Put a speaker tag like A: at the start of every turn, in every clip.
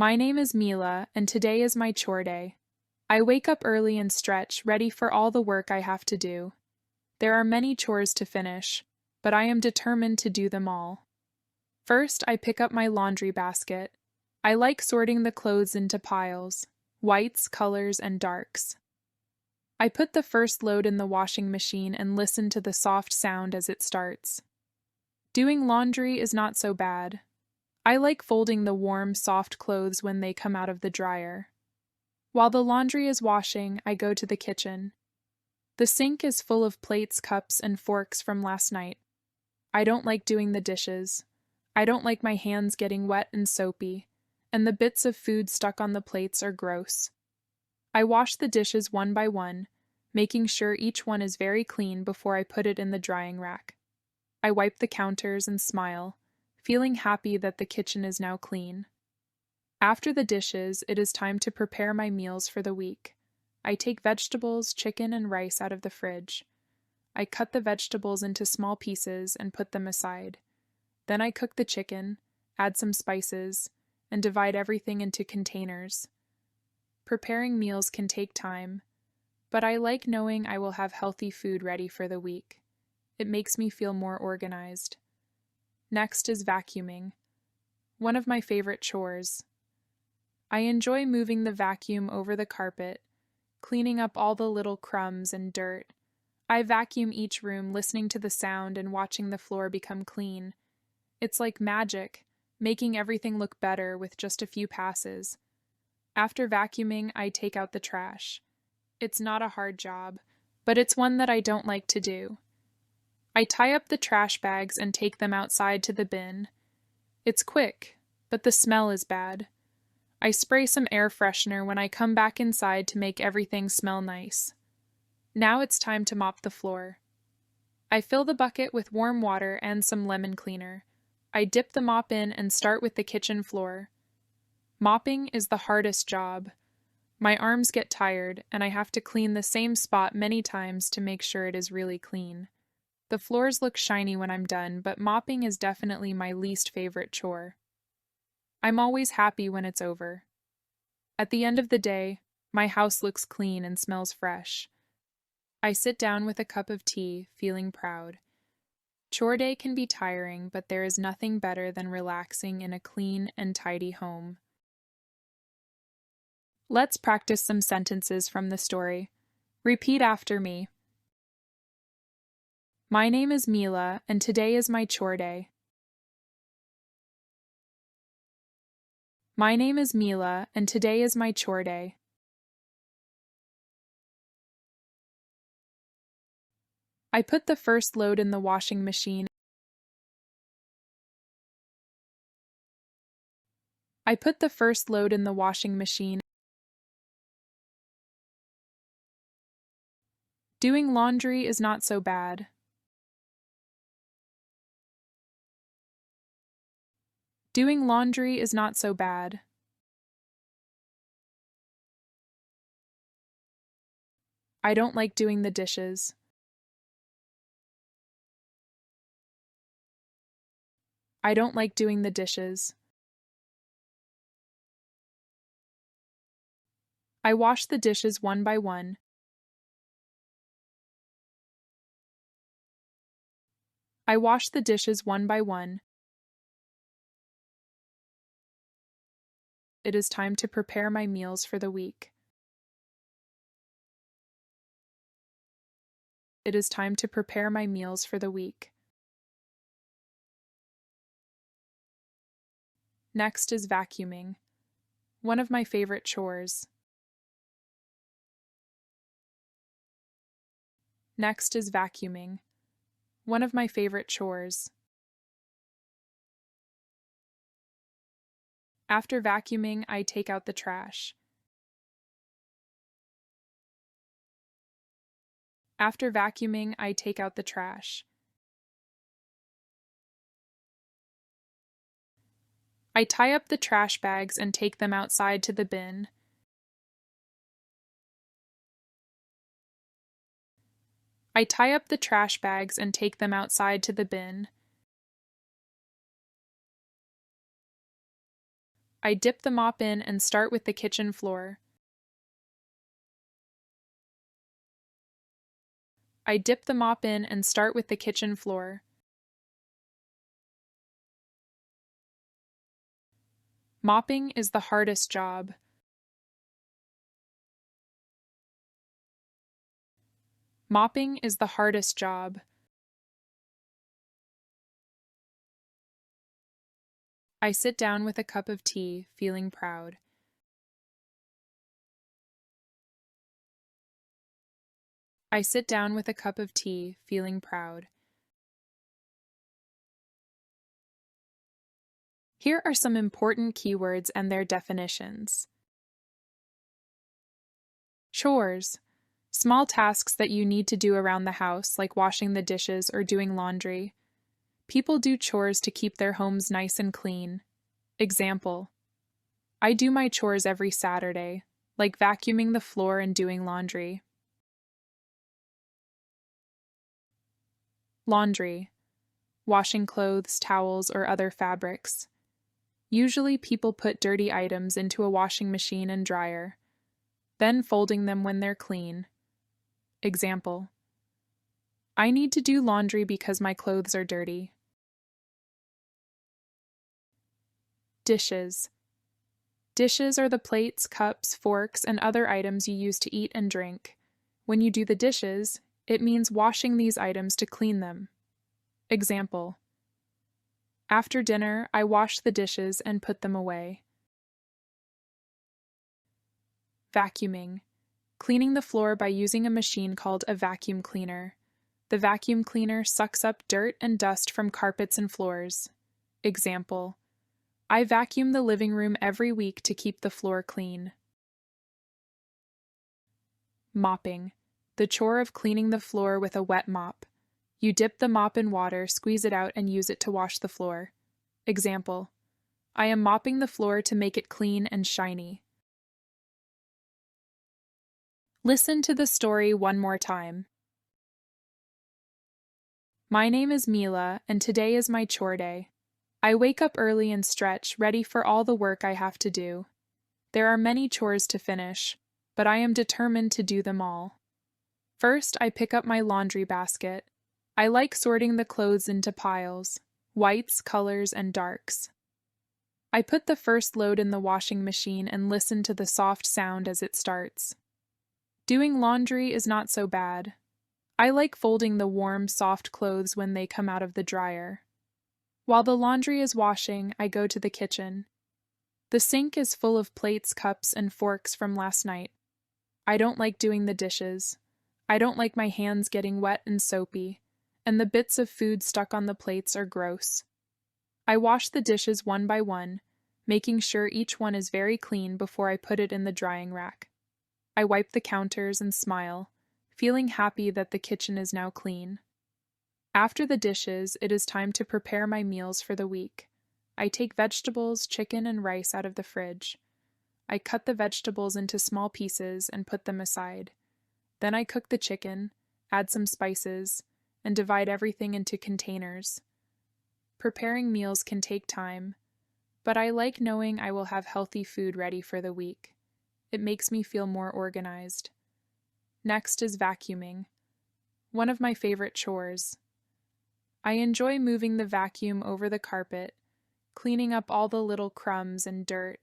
A: My name is Mila, and today is my chore day. I wake up early and stretch, ready for all the work I have to do. There are many chores to finish, but I am determined to do them all. First, I pick up my laundry basket. I like sorting the clothes into piles, whites, colors, and darks. I put the first load in the washing machine and listen to the soft sound as it starts. Doing laundry is not so bad. I like folding the warm, soft clothes when they come out of the dryer. While the laundry is washing, I go to the kitchen. The sink is full of plates, cups, and forks from last night. I don't like doing the dishes. I don't like my hands getting wet and soapy, and the bits of food stuck on the plates are gross. I wash the dishes one by one, making sure each one is very clean before I put it in the drying rack. I wipe the counters and smile, feeling happy that the kitchen is now clean. After the dishes, it is time to prepare my meals for the week. I take vegetables, chicken, and rice out of the fridge. I cut the vegetables into small pieces and put them aside. Then I cook the chicken, add some spices, and divide everything into containers. Preparing meals can take time, but I like knowing I will have healthy food ready for the week. It makes me feel more organized. Next is vacuuming, one of my favorite chores. I enjoy moving the vacuum over the carpet, cleaning up all the little crumbs and dirt. I vacuum each room, listening to the sound and watching the floor become clean. It's like magic, making everything look better with just a few passes. After vacuuming, I take out the trash. It's not a hard job, but it's one that I don't like to do. I tie up the trash bags and take them outside to the bin. It's quick, but the smell is bad. I spray some air freshener when I come back inside to make everything smell nice. Now it's time to mop the floor. I fill the bucket with warm water and some lemon cleaner. I dip the mop in and start with the kitchen floor. Mopping is the hardest job. My arms get tired, and I have to clean the same spot many times to make sure it is really clean. The floors look shiny when I'm done, but mopping is definitely my least favorite chore. I'm always happy when it's over. At the end of the day, my house looks clean and smells fresh. I sit down with a cup of tea, feeling proud. Chore day can be tiring, but there is nothing better than relaxing in a clean and tidy home. Let's practice some sentences from the story. Repeat after me. My name is Mila, and today is my chore day. My name is Mila, and today is my chore day. I put the first load in the washing machine. I put the first load in the washing machine. Doing laundry is not so bad. Doing laundry is not so bad. I don't like doing the dishes. I don't like doing the dishes. I wash the dishes one by one. I wash the dishes one by one. It is time to prepare my meals for the week. It is time to prepare my meals for the week. Next is vacuuming, one of my favorite chores. Next is vacuuming, one of my favorite chores. After vacuuming, I take out the trash. After vacuuming, I take out the trash. I tie up the trash bags and take them outside to the bin. I tie up the trash bags and take them outside to the bin. I dip the mop in and start with the kitchen floor. I dip the mop in and start with the kitchen floor. Mopping is the hardest job. Mopping is the hardest job. I sit down with a cup of tea, feeling proud. I sit down with a cup of tea, feeling proud. Here are some important keywords and their definitions. Chores. Small tasks that you need to do around the house, like washing the dishes or doing laundry. People do chores to keep their homes nice and clean. Example: I do my chores every Saturday, like vacuuming the floor and doing laundry. Laundry. Washing clothes, towels, or other fabrics. Usually people put dirty items into a washing machine and dryer, then folding them when they're clean. Example: I need to do laundry because my clothes are dirty. Dishes. Dishes are the plates, cups, forks, and other items you use to eat and drink. When you do the dishes, it means washing these items to clean them. Example: after dinner, I wash the dishes and put them away. Vacuuming. Cleaning the floor by using a machine called a vacuum cleaner. The vacuum cleaner sucks up dirt and dust from carpets and floors. Example: I vacuum the living room every week to keep the floor clean. Mopping. The chore of cleaning the floor with a wet mop. You dip the mop in water, squeeze it out, and use it to wash the floor. Example: I am mopping the floor to make it clean and shiny. Listen to the story one more time. My name is Mila, and today is my chore day. I wake up early and stretch, ready for all the work I have to do. There are many chores to finish, but I am determined to do them all. First, I pick up my laundry basket. I like sorting the clothes into piles, whites, colors, and darks. I put the first load in the washing machine and listen to the soft sound as it starts. Doing laundry is not so bad. I like folding the warm, soft clothes when they come out of the dryer. While the laundry is washing, I go to the kitchen. The sink is full of plates, cups, and forks from last night. I don't like doing the dishes. I don't like my hands getting wet and soapy, and the bits of food stuck on the plates are gross. I wash the dishes one by one, making sure each one is very clean before I put it in the drying rack. I wipe the counters and smile, feeling happy that the kitchen is now clean. After the dishes, it is time to prepare my meals for the week. I take vegetables, chicken, and rice out of the fridge. I cut the vegetables into small pieces and put them aside. Then I cook the chicken, add some spices, and divide everything into containers. Preparing meals can take time, but I like knowing I will have healthy food ready for the week. It makes me feel more organized. Next is vacuuming, one of my favorite chores. I enjoy moving the vacuum over the carpet, cleaning up all the little crumbs and dirt.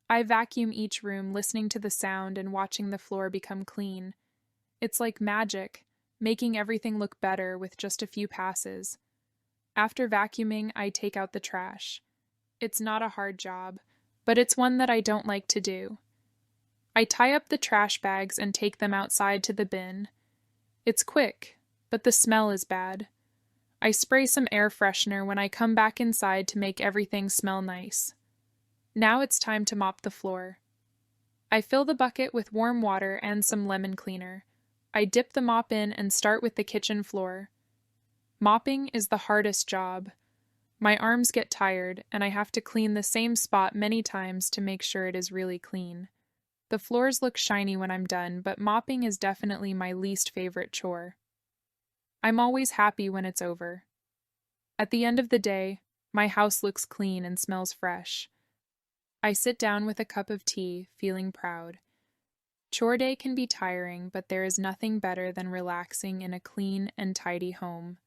A: I vacuum each room, listening to the sound and watching the floor become clean. It's like magic, making everything look better with just a few passes. After vacuuming, I take out the trash. It's not a hard job, but it's one that I don't like to do. I tie up the trash bags and take them outside to the bin. It's quick, but the smell is bad. I spray some air freshener when I come back inside to make everything smell nice. Now it's time to mop the floor. I fill the bucket with warm water and some lemon cleaner. I dip the mop in and start with the kitchen floor. Mopping is the hardest job. My arms get tired, and I have to clean the same spot many times to make sure it is really clean. The floors look shiny when I'm done, but mopping is definitely my least favorite chore. I'm always happy when it's over. At the end of the day, my house looks clean and smells fresh. I sit down with a cup of tea, feeling proud. Chore day can be tiring, but there is nothing better than relaxing in a clean and tidy home.